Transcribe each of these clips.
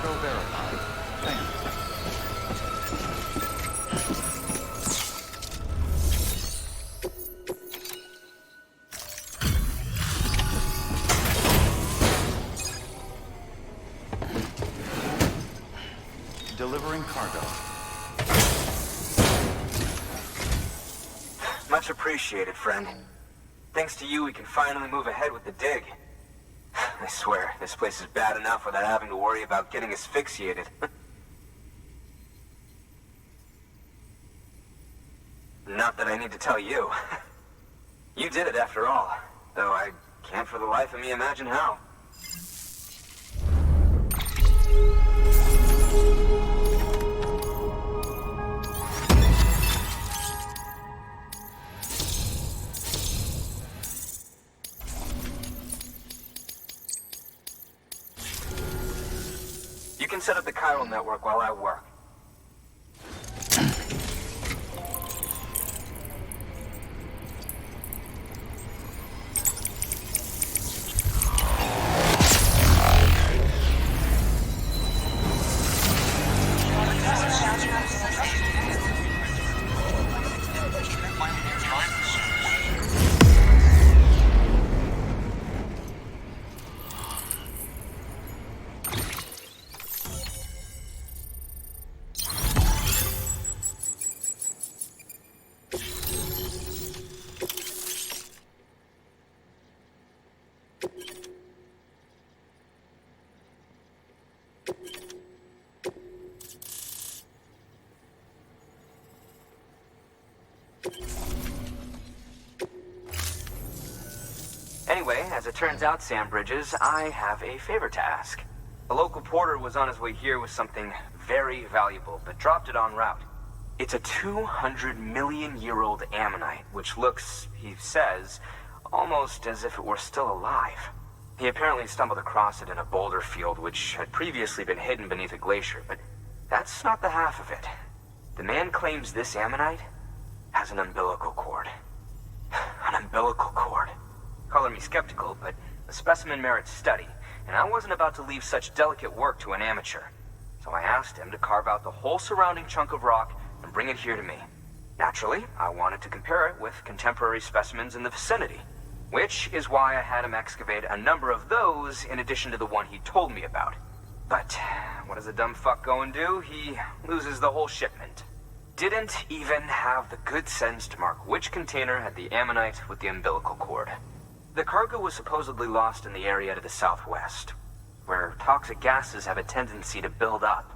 Cargo verified. Thanks. Delivering cargo. Much appreciated, friend. Thanks to you, we can finally move ahead with the dig. I swear, this place is bad enough without having to worry about getting asphyxiated. Not that I need to tell you. You did it after all, though I can't for the life of me imagine how. You can set up the chiral network while I work. Anyway, as it turns out, Sam Bridges, I have a favor to ask. A local porter was on his way here with something very valuable, but dropped it en route. It's a 200-million-year-old ammonite, which looks, he says, almost as if it were still alive. He apparently stumbled across it in a boulder field, which had previously been hidden beneath a glacier, but that's not the half of it. The man claims this ammonite has an umbilical cord. An umbilical cord. Color me skeptical, but the specimen merits study, and I wasn't about to leave such delicate work to an amateur. So I asked him to carve out the whole surrounding chunk of rock and bring it here to me. Naturally, I wanted to compare it with contemporary specimens in the vicinity, which is why I had him excavate a number of those in addition to the one he told me about. But what does a dumb fuck go and do? He loses the whole shipment. Didn't even have the good sense to mark which container had the ammonite with the umbilical cord. The cargo was supposedly lost in the area to the southwest, where toxic gases have a tendency to build up.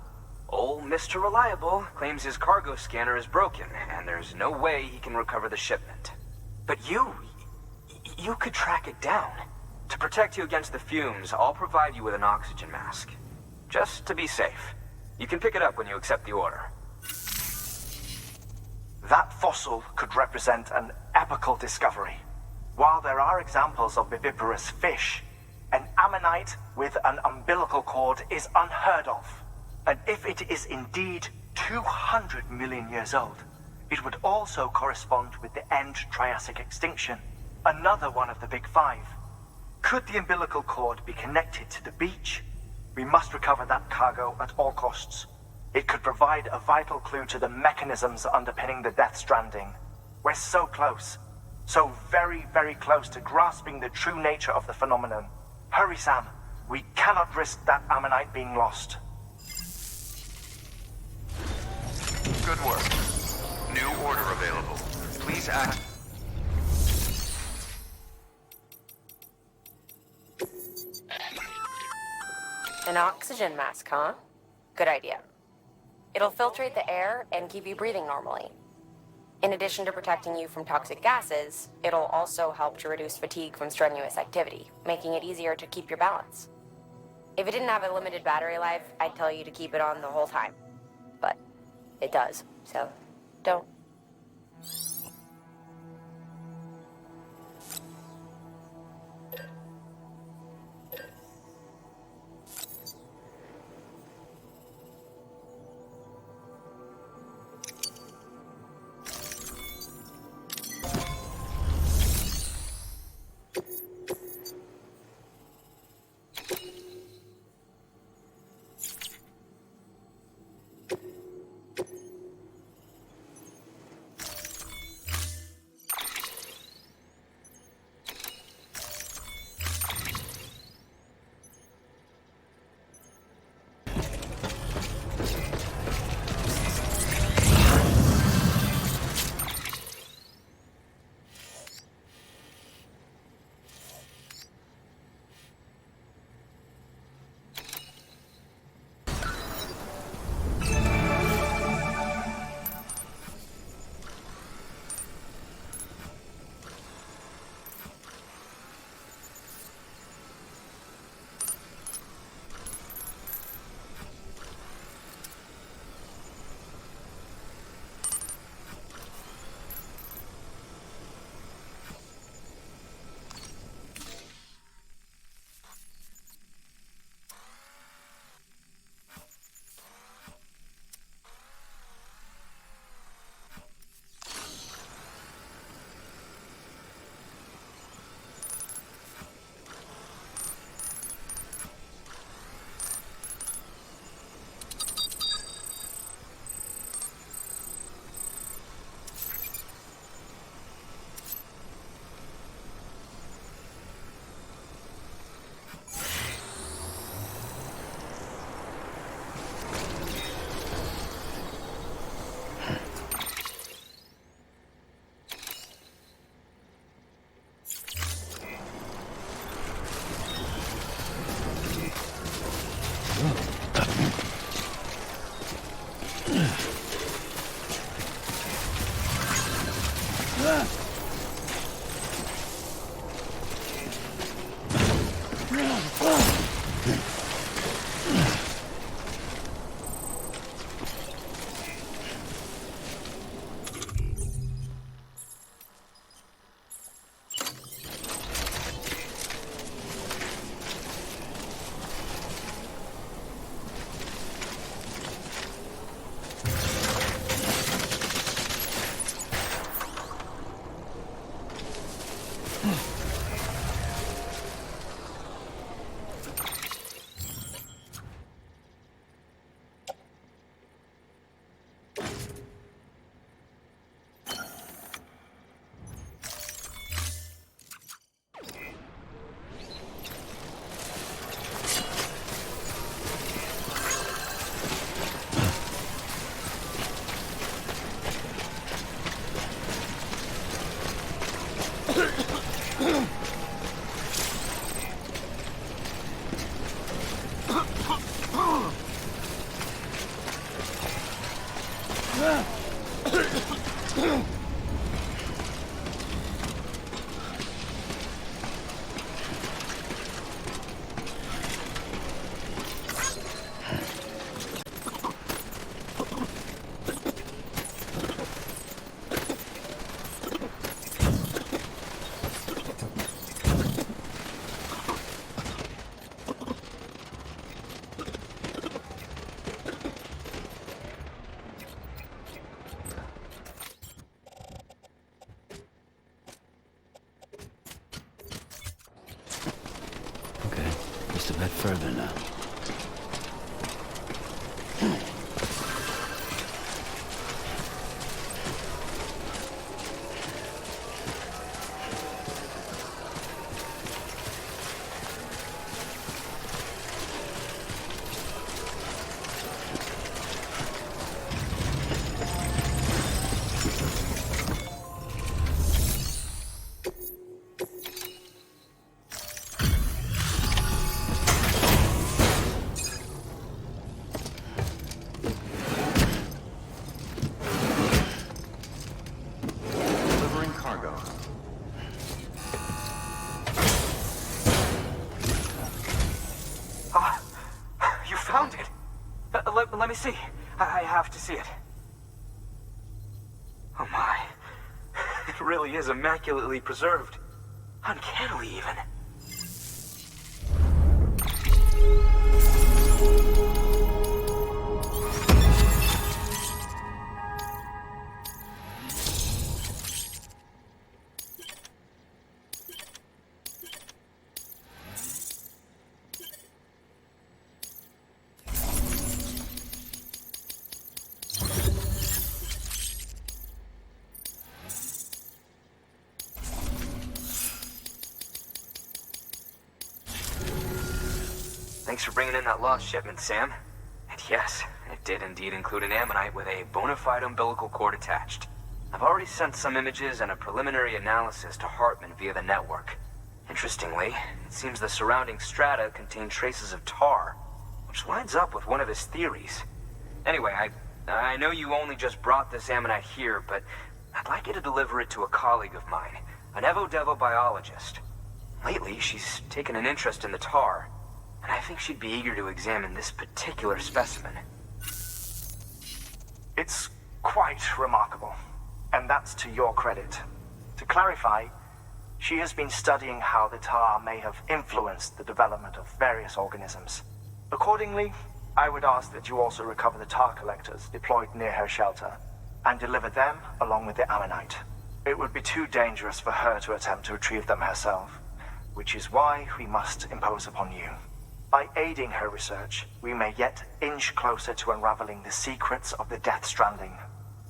Old Mr. Reliable claims his cargo scanner is broken, and there's no way he can recover the shipment. But you could track it down. To protect you against the fumes, I'll provide you with an oxygen mask. Just to be safe. You can pick it up when you accept the order. That fossil could represent an epical discovery. While there are examples of viviparous fish, an ammonite with an umbilical cord is unheard of. And if it is indeed 200 million years old, it would also correspond with the end Triassic extinction, another one of the big five. Could the umbilical cord be connected to the beach? We must recover that cargo at all costs. It could provide a vital clue to the mechanisms underpinning the Death Stranding. We're so close. So very, very close to grasping the true nature of the phenomenon. Hurry, Sam. We cannot risk that ammonite being lost. Good work. New order available. Please act. An oxygen mask, huh? Good idea. It'll filtrate the air and keep you breathing normally. In addition to protecting you from toxic gases, it'll also help to reduce fatigue from strenuous activity, making it easier to keep your balance. If it didn't have a limited battery life, I'd tell you to keep it on the whole time. But it does, so don't. Just a bit further now. Let me see. I have to see it. Oh my. It really is immaculately preserved. Uncannily even. Thanks for bringing in that lost shipment, Sam. And yes, it did indeed include an ammonite with a bona fide umbilical cord attached. I've already sent some images and a preliminary analysis to Hartman via the network. Interestingly, it seems the surrounding strata contain traces of tar, which lines up with one of his theories. Anyway, I know you only just brought this ammonite here, but I'd like you to deliver it to a colleague of mine, an Evo-Devo biologist. Lately, she's taken an interest in the tar, and I think she'd be eager to examine this particular specimen. It's quite remarkable, and that's to your credit. To clarify, she has been studying how the tar may have influenced the development of various organisms. Accordingly, I would ask that you also recover the tar collectors deployed near her shelter, and deliver them along with the ammonite. It would be too dangerous for her to attempt to retrieve them herself, which is why we must impose upon you. By aiding her research, we may yet inch closer to unraveling the secrets of the Death Stranding.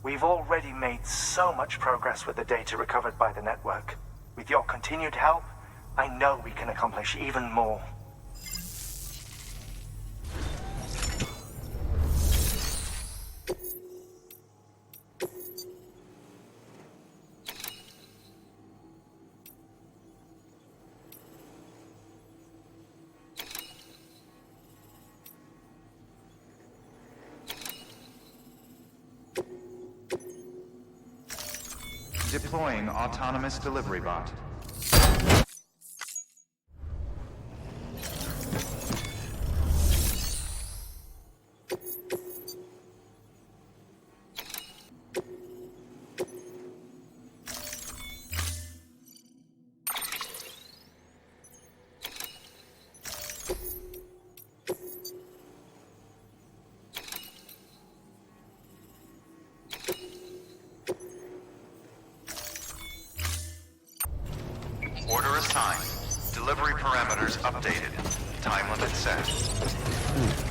We've already made so much progress with the data recovered by the network. With your continued help, I know we can accomplish even more. Deploying autonomous delivery bot. assigned. Delivery parameters updated. Time limit set.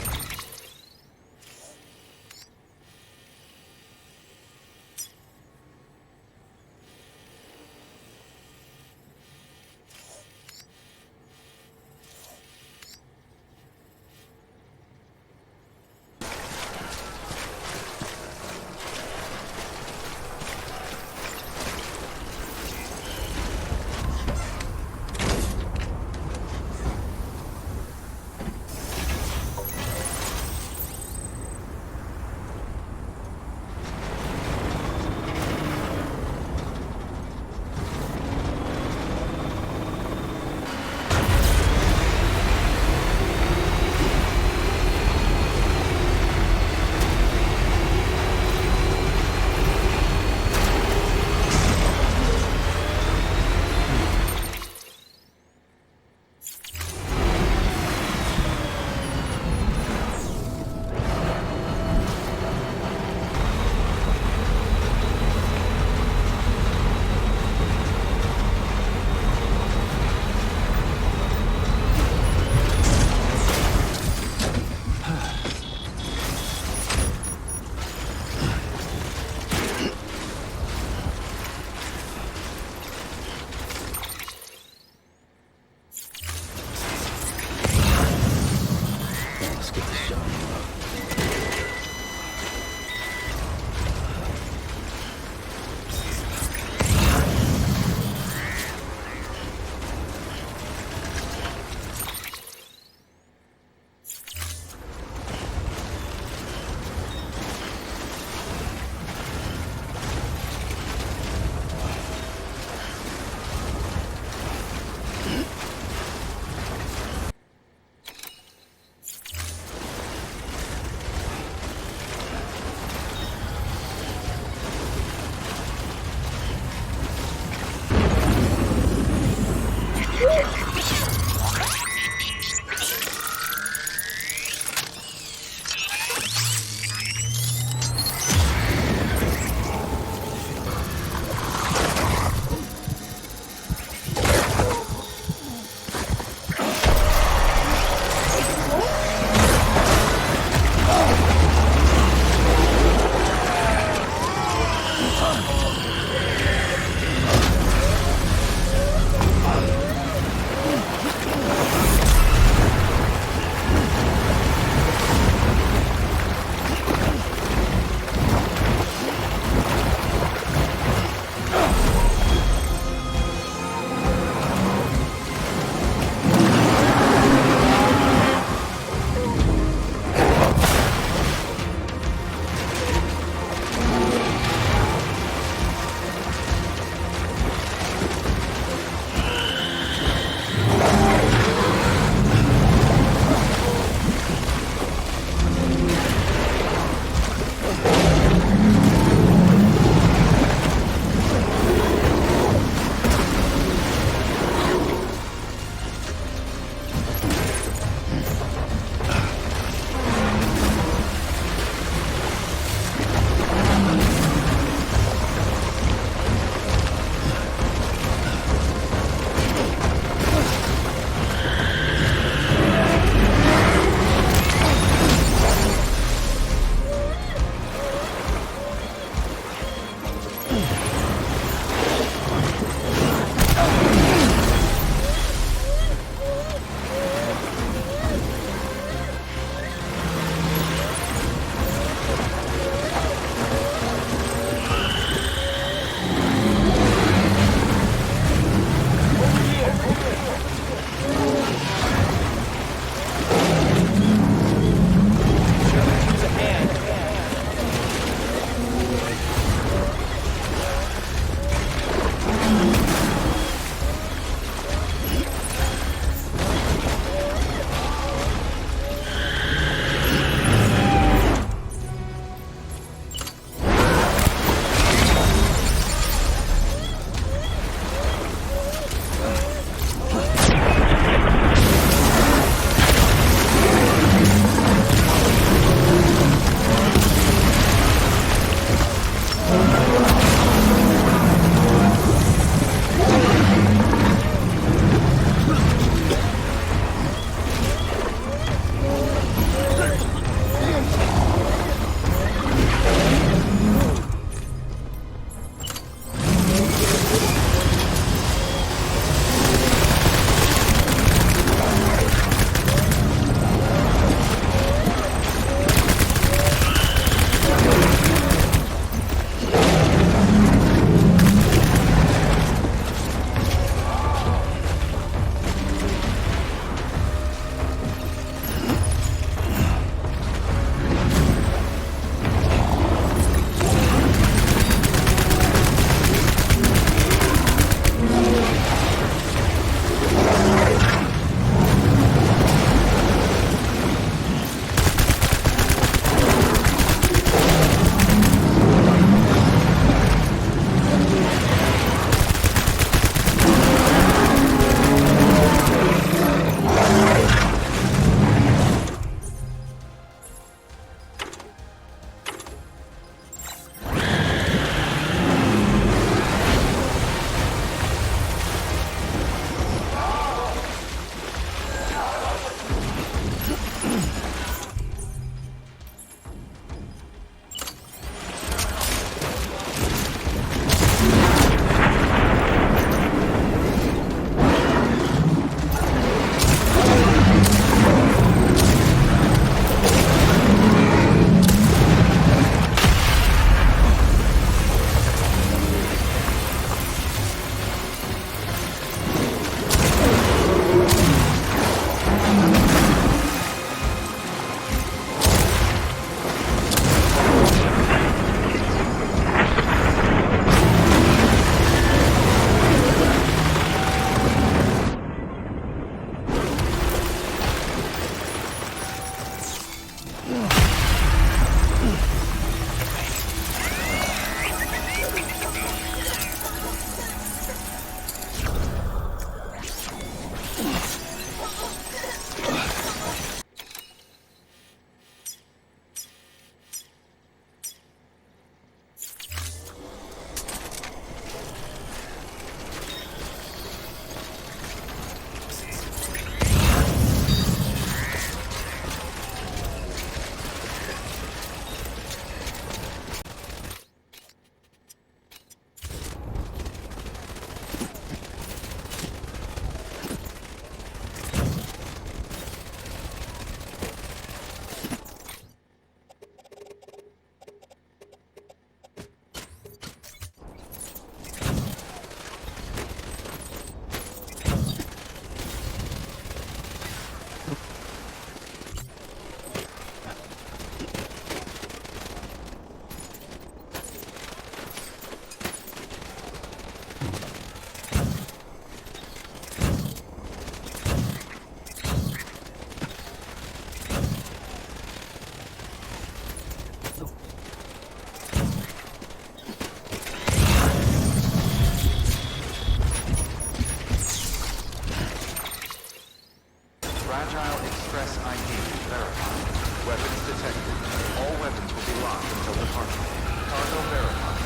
Fragile Express ID verified. Weapons detected. All weapons will be locked until departure. Cargo verified.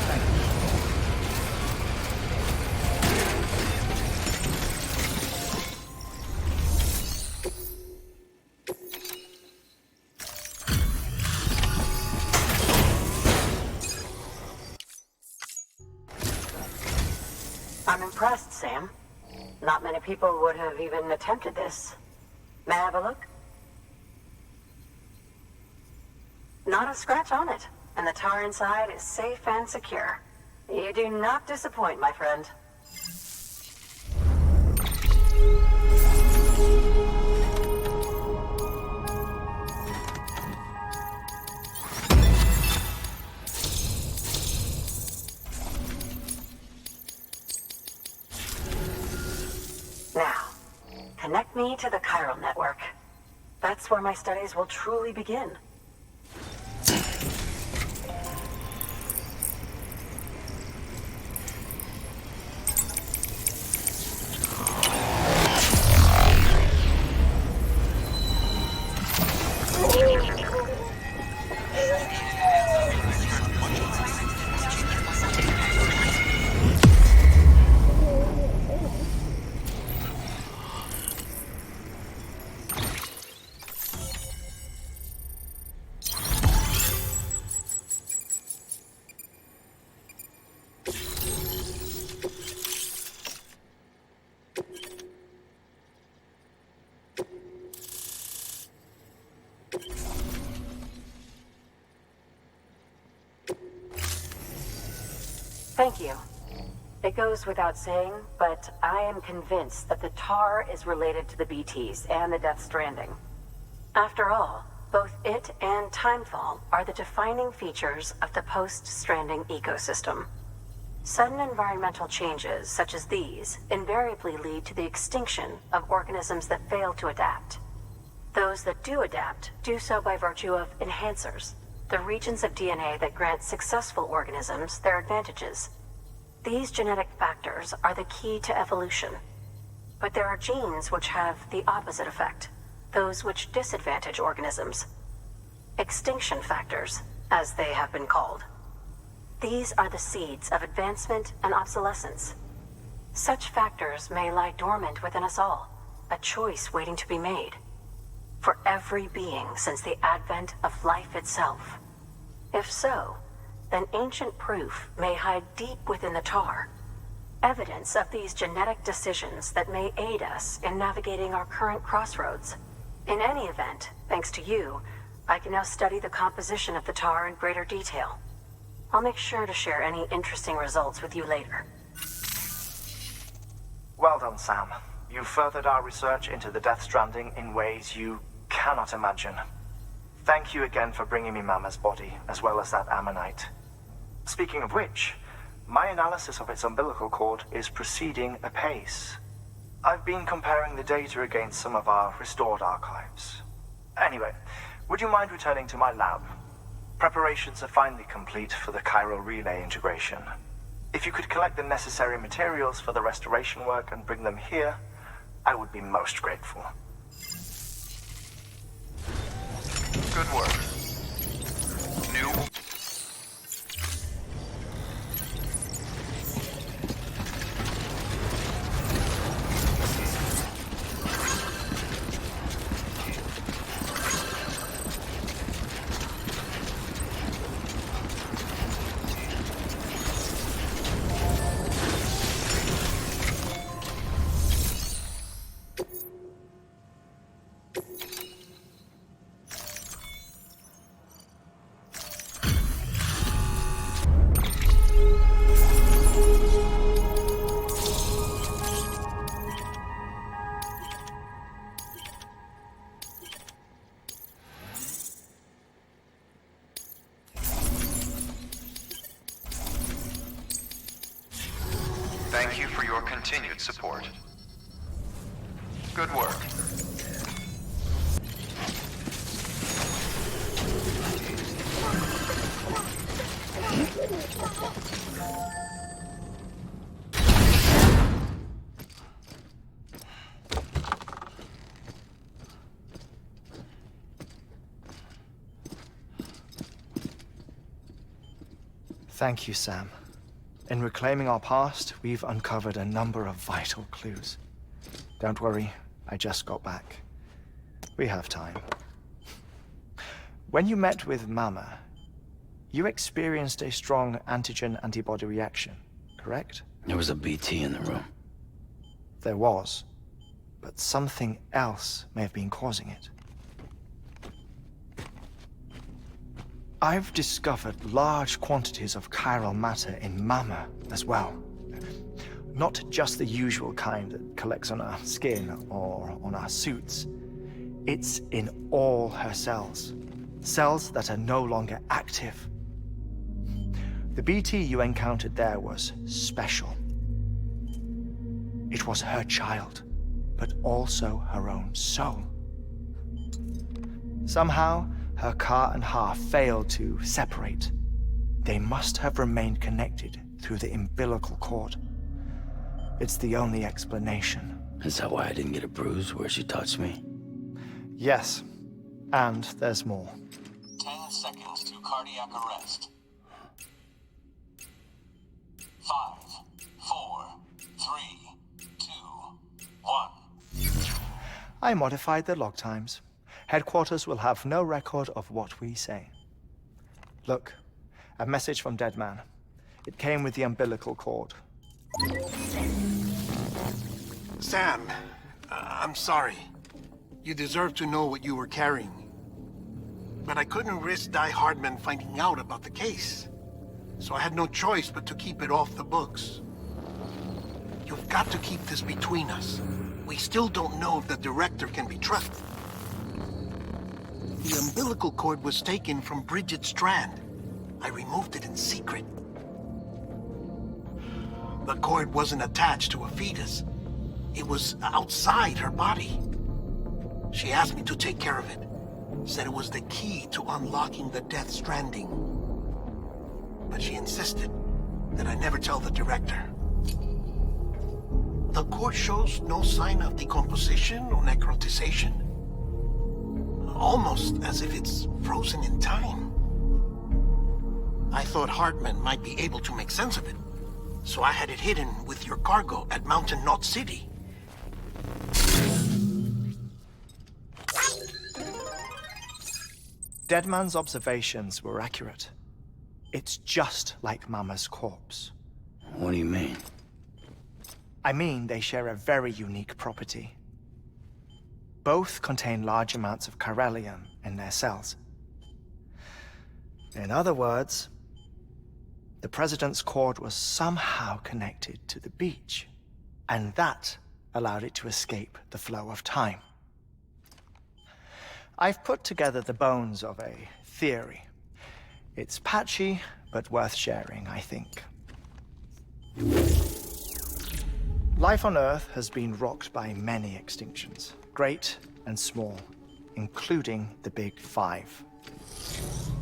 Thank you. I'm impressed, Sam. Not many people would have even attempted this. May I have a look? Not a scratch on it, and the tar inside is safe and secure. You do not disappoint, my friend. Now, connect me to the chiral network. That's where my studies will truly begin. Thank you. It goes without saying, but I am convinced that the tar is related to the BTs and the Death Stranding. After all, both it and Timefall are the defining features of the post-Stranding ecosystem. Sudden environmental changes such as these invariably lead to the extinction of organisms that fail to adapt. Those that do adapt do so by virtue of enhancers, the regions of DNA that grant successful organisms their advantages. These genetic factors are the key to evolution. But there are genes which have the opposite effect, those which disadvantage organisms. Extinction factors, as they have been called. These are the seeds of advancement and obsolescence. Such factors may lie dormant within us all, a choice waiting to be made. For every being since the advent of life itself. If so, then ancient proof may hide deep within the tar. Evidence of these genetic decisions that may aid us in navigating our current crossroads. In any event, thanks to you, I can now study the composition of the tar in greater detail. I'll make sure to share any interesting results with you later. Well done, Sam. You furthered our research into the Death Stranding in ways you cannot imagine. Thank you again for bringing me Mama's body, as well as that ammonite. Speaking of which, my analysis of its umbilical cord is proceeding apace. I've been comparing the data against some of our restored archives. Anyway, would you mind returning to my lab? Preparations are finally complete for the chiral relay integration. If you could collect the necessary materials for the restoration work and bring them here, I would be most grateful. Good work. New... Thank you for your continued support. Good work. Thank you, Sam. In reclaiming our past, we've uncovered a number of vital clues. Don't worry, I just got back. We have time. When you met with Mama, you experienced a strong antigen-antibody reaction, correct? There was a BT in the room. There was, but something else may have been causing it. I've discovered large quantities of chiral matter in Mama as well. Not just the usual kind that collects on our skin or on our suits. It's in all her cells. Cells that are no longer active. The BT you encountered there was special. It was her child, but also her own soul. Somehow, her car and half failed to separate. They must have remained connected through the umbilical cord. It's the only explanation. Is that why I didn't get a bruise where she touched me? Yes, and there's more. 10 seconds to cardiac arrest. 5, 4, 3, 2, 1. I modified the log times. Headquarters will have no record of what we say. Look, a message from Dead Man. It came with the umbilical cord. Sam, I'm sorry. You deserve to know what you were carrying. But I couldn't risk Die Hardman finding out about the case. So I had no choice but to keep it off the books. You've got to keep this between us. We still don't know if the director can be trusted. The umbilical cord was taken from Bridget Strand. I removed it in secret. The cord wasn't attached to a fetus. It was outside her body. She asked me to take care of it. Said it was the key to unlocking the Death Stranding. But she insisted that I never tell the director. The cord shows no sign of decomposition or necrotization. Almost as if it's frozen in time. I thought Hartman might be able to make sense of it, so I had it hidden with your cargo at Mountain Knot City. Deadman's observations were accurate. It's just like Mama's corpse. What do you mean? I mean, they share a very unique property. Both contain large amounts of chiralium in their cells. In other words, the President's cord was somehow connected to the beach, and that allowed it to escape the flow of time. I've put together the bones of a theory. It's patchy, but worth sharing, I think. Life on Earth has been rocked by many extinctions, great and small, including the Big Five.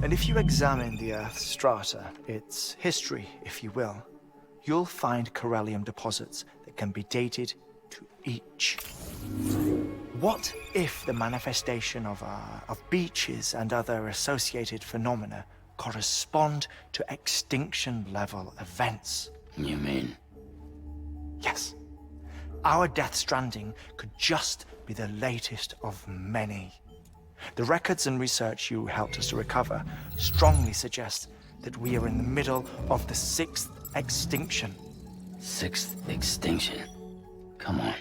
And if you examine the Earth's strata, its history, if you will, you'll find chiralium deposits that can be dated to each. What if the manifestation of beaches and other associated phenomena correspond to extinction-level events? You mean? Yes. Our Death Stranding could just be the latest of many. The records and research you helped us to recover strongly suggest that we are in the middle of the 6th extinction. 6th extinction? Come on.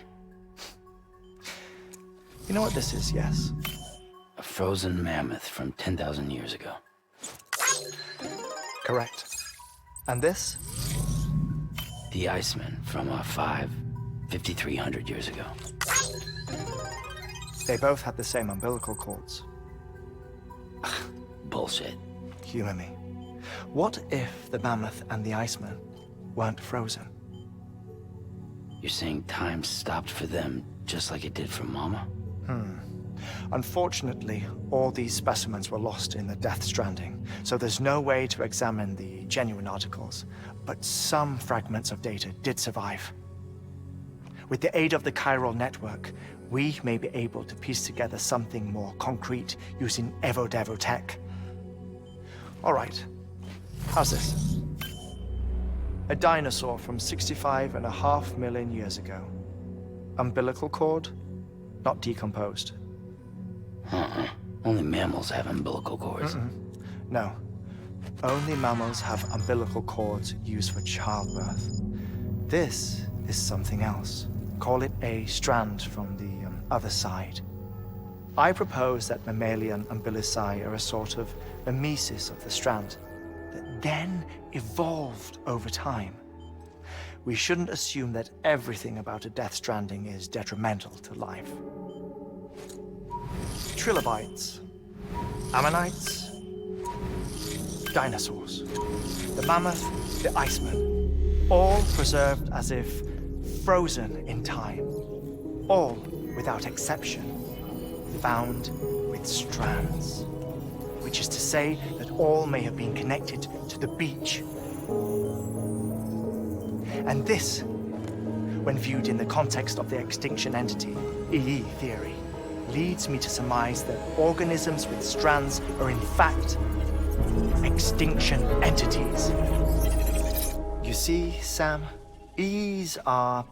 You know what this is, yes? A frozen mammoth from 10,000 years ago. Correct. And this? The Iceman from 5,300 years ago. They both had the same umbilical cords. Bullshit. Humor me. What if the mammoth and the Iceman weren't frozen? You're saying time stopped for them just like it did for Mama? Unfortunately, all these specimens were lost in the Death Stranding, so there's no way to examine the genuine articles, but some fragments of data did survive. With the aid of the chiral network, we may be able to piece together something more concrete using Evo-Devo tech. All right, how's this? A dinosaur from 65.5 million years ago. Umbilical cord, not decomposed. Only mammals have umbilical cords. No. Only mammals have umbilical cords used for childbirth. This is something else. Call it a strand from the other side. I propose that mammalian umbilici are a sort of mimesis of the strand that then evolved over time. We shouldn't assume that everything about a Death Stranding is detrimental to life. Trilobites, ammonites, dinosaurs, the mammoth, the iceman, all preserved as if frozen in time, all without exception found with strands, which is to say that all may have been connected to the beach. And this, when viewed in the context of the extinction entity, EE theory, leads me to surmise that organisms with strands are in fact extinction entities. You see, Sam, EEs are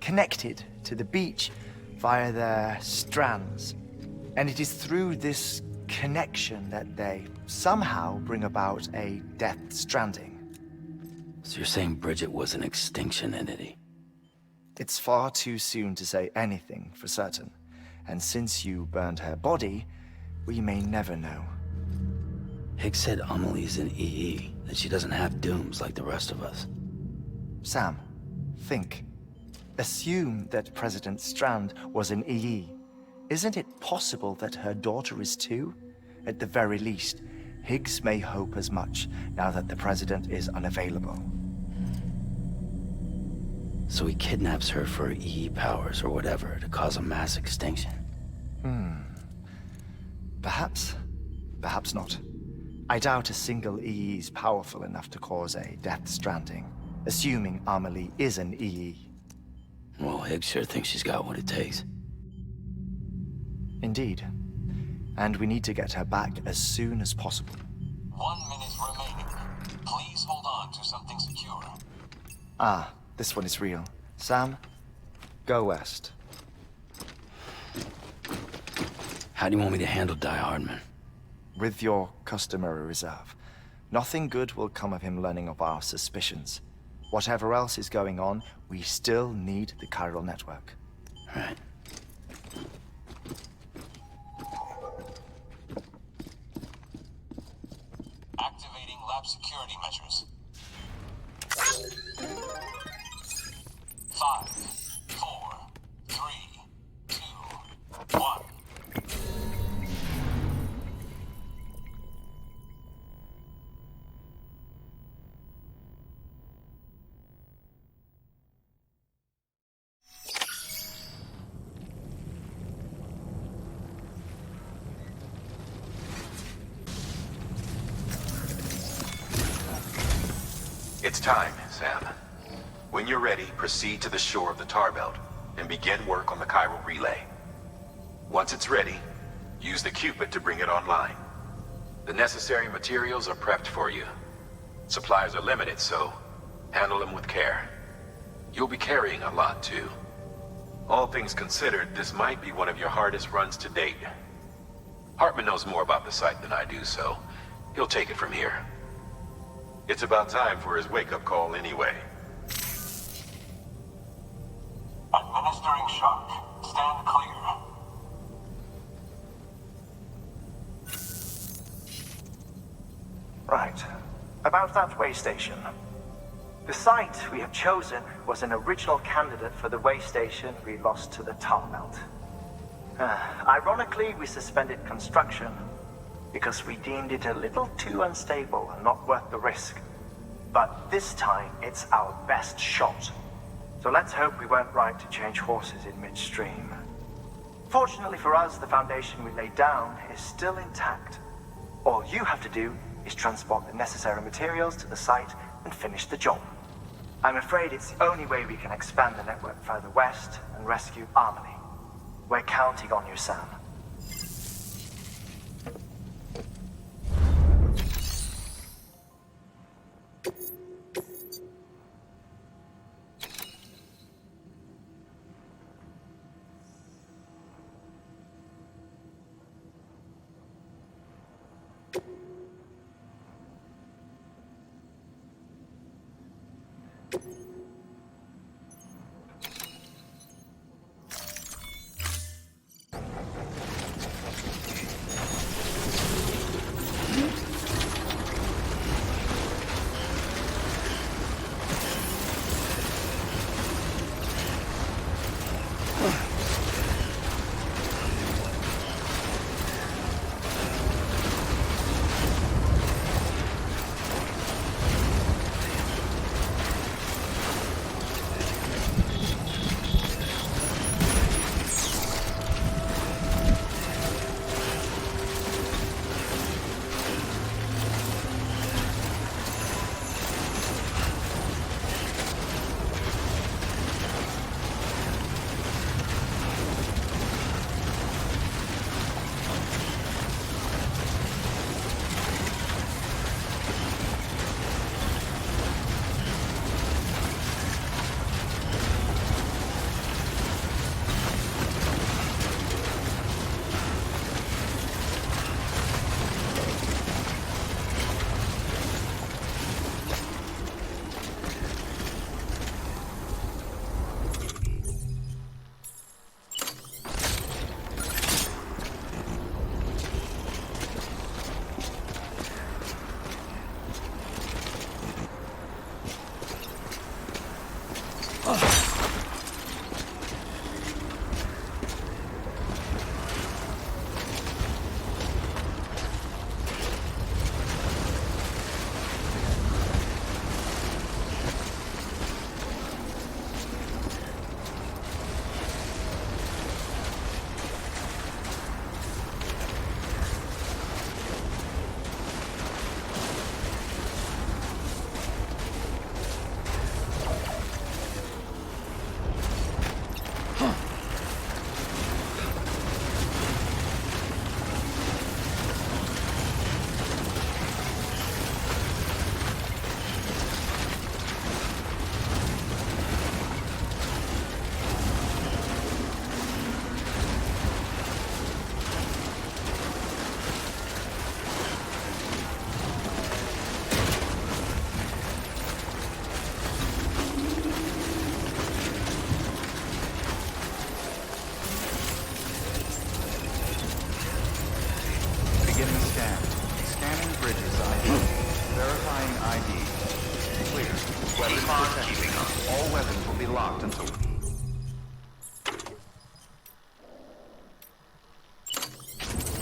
connected to the beach via their strands. And it is through this connection that they somehow bring about a Death Stranding. So you're saying Bridget was an extinction entity? It's far too soon to say anything for certain. And since you burned her body, we may never know. Higgs said Amelie's an EE, that she doesn't have dooms like the rest of us. Sam, think. Assume that President Strand was an EE. Isn't it possible that her daughter is too? At the very least, Higgs may hope as much now that the president is unavailable. So he kidnaps her for EE powers or whatever to cause a mass extinction. Perhaps. Perhaps not. I doubt a single EE is powerful enough to cause a Death Stranding, assuming Amelie is an EE. Well, Higgs sure thinks she's got what it takes. Indeed. And we need to get her back as soon as possible. 1 minute remaining. Please hold on to something secure. Ah, this one is real. Sam, go west. How do you want me to handle Die Hardman? With your customary reserve. Nothing good will come of him learning of our suspicions. Whatever else is going on, we still need the chiral network. Right. Activating lab security measures. 5, 4, 3, 2, 1. It's time, Sam. When you're ready, proceed to the shore of the tar belt and begin work on the chiral relay. Once it's ready, use the Cupid to bring it online. The necessary materials are prepped for you. Supplies are limited, so handle them with care. You'll be carrying a lot, too. All things considered, this might be one of your hardest runs to date. Hartman knows more about the site than I do, so he'll take it from here. It's about time for his wake-up call anyway. Administering shock. Stand clear. Right. About that way station. The site we have chosen was an original candidate for the way station we lost to the tar belt. Ironically, we suspended construction because we deemed it a little too unstable and not worth the risk. But this time, it's our best shot. So let's hope we weren't right to change horses in midstream. Fortunately for us, the foundation we laid down is still intact. All you have to do is transport the necessary materials to the site and finish the job. I'm afraid it's the only way we can expand the network further west and rescue Amelie. We're counting on you, Sam.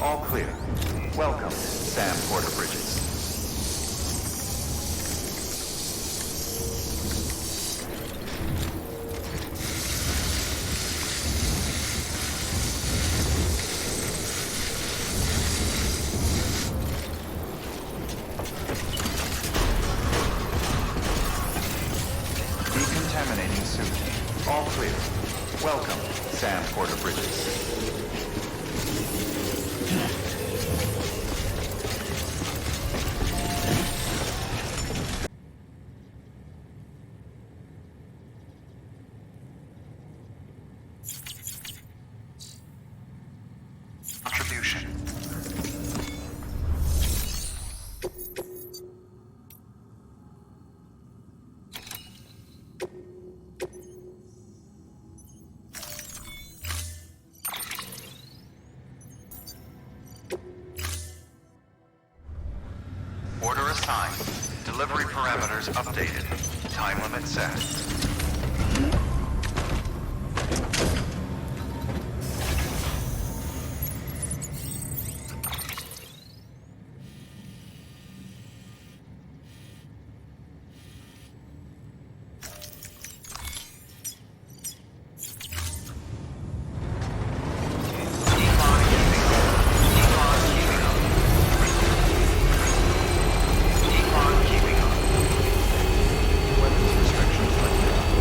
All clear. Welcome, Sam Porter-Bridges. Decontaminating suit. All clear. Welcome, Sam Porter-Bridges. Contribution. Order assigned. Delivery parameters updated. Time limit set. Weapons restrictions lifted.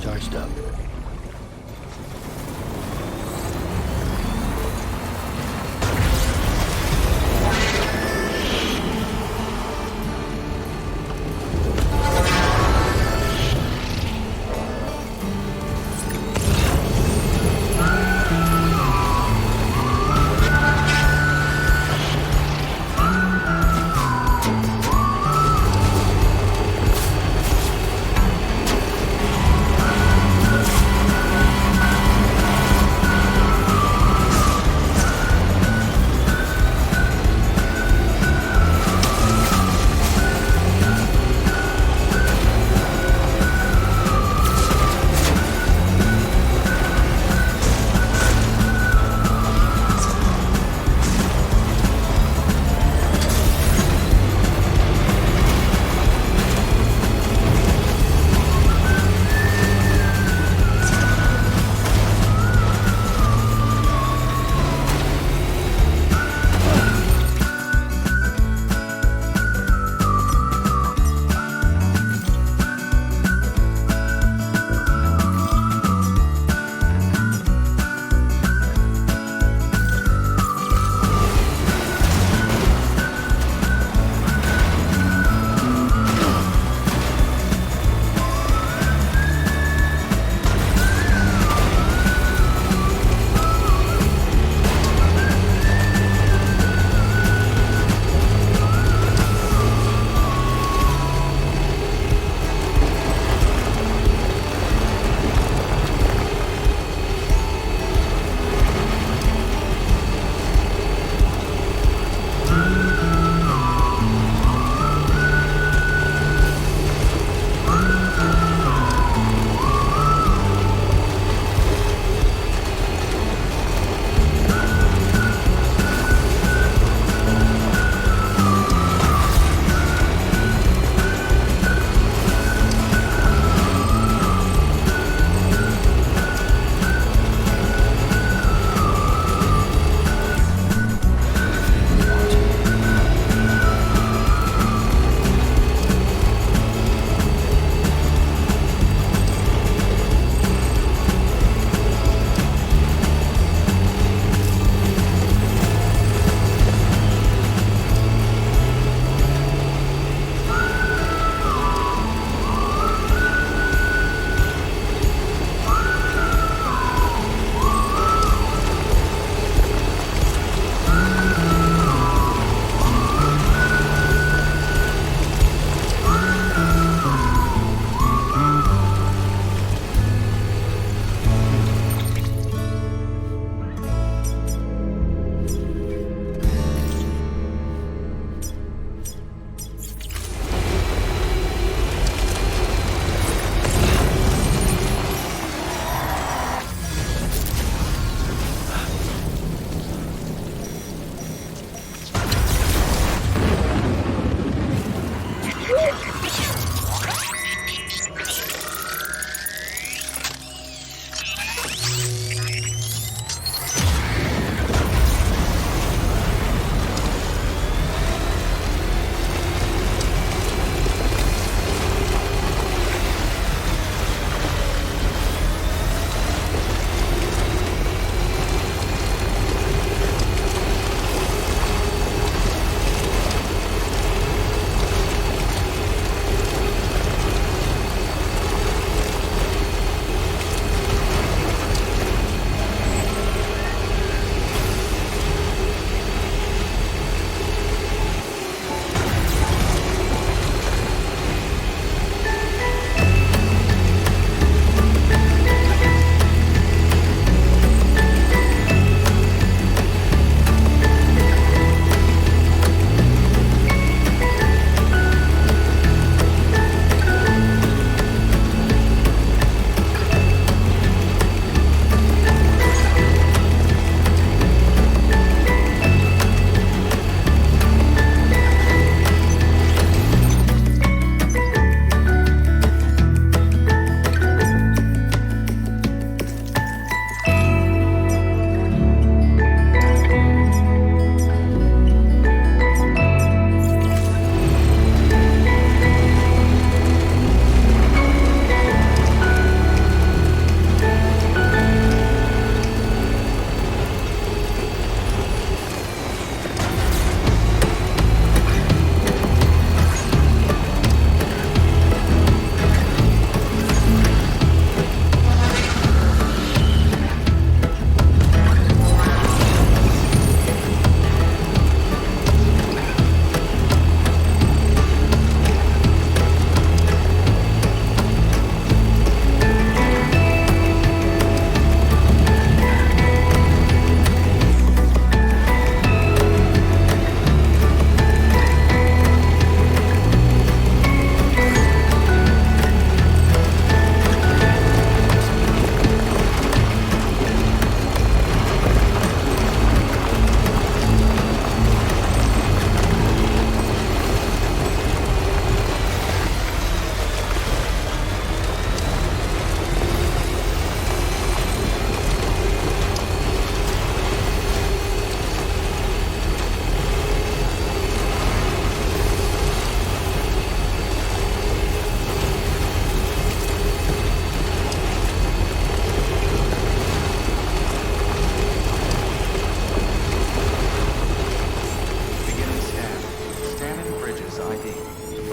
Charged up.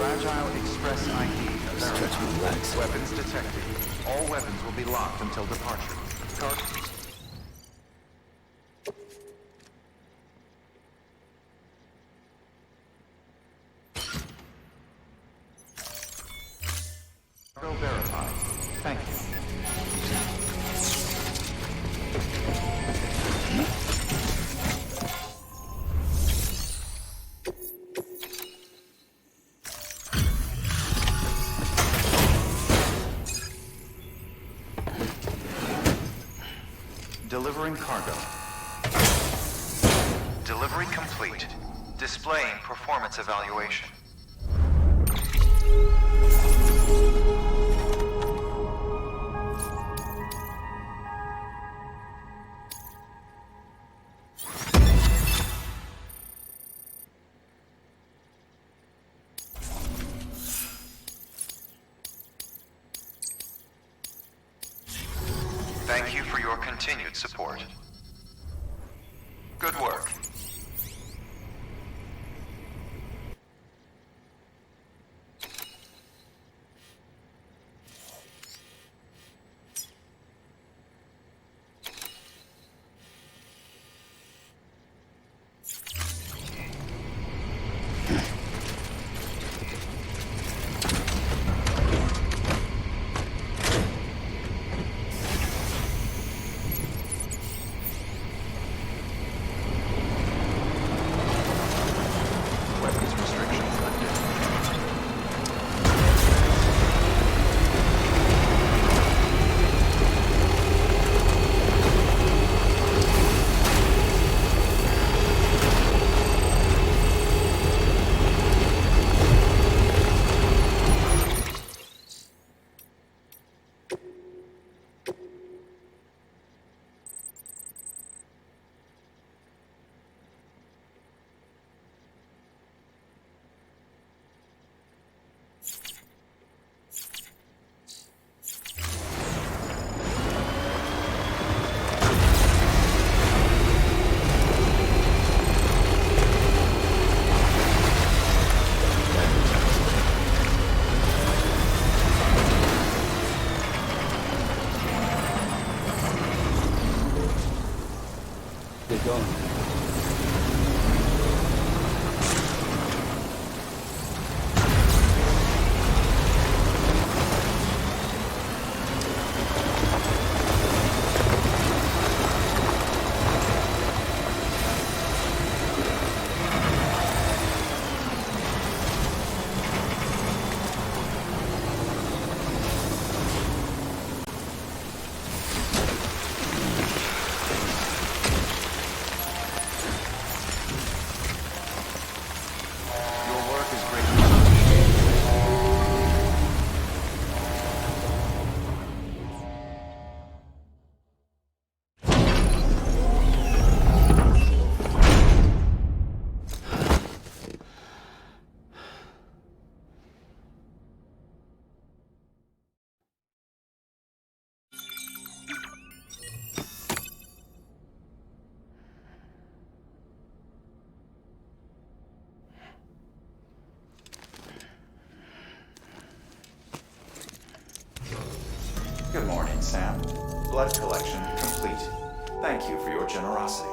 Fragile Express ID Stretch my verified. legs. Weapons detected. All weapons will be locked until departure. Cargo verified. Thank you. Delivering cargo. Delivery complete. Displaying performance evaluation. Thank you for your continued support. Good work. Weapons restrictions lifted. Get going. Your work is greatly appreciated. Good morning, Sam. Blood collection complete. Thank you for your generosity.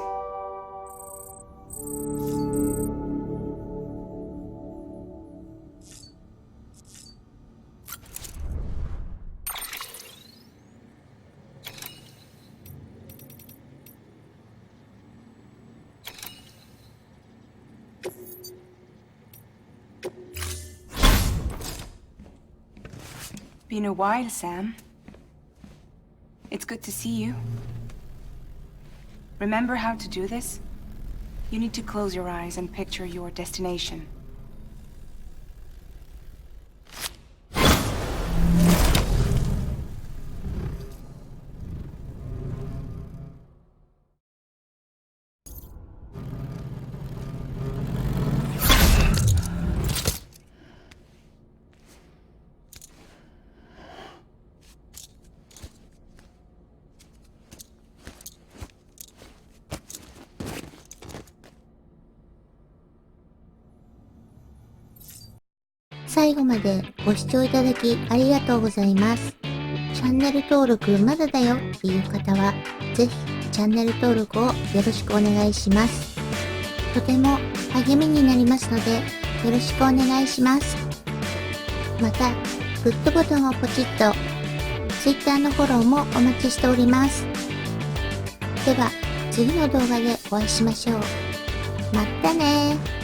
Been a while, Sam. It's good to see you. Remember how to do this? You need to close your eyes and picture your destination. 最後までご視聴いただきありがとうございます。チャンネル登録まだだよっていう方は、ぜひチャンネル登録をよろしくお願いします。とても励みになりますので、よろしくお願いします。また、グッドボタンをポチッと、Twitter のフォローもお待ちしております。では、次の動画でお会いしましょう。またねー。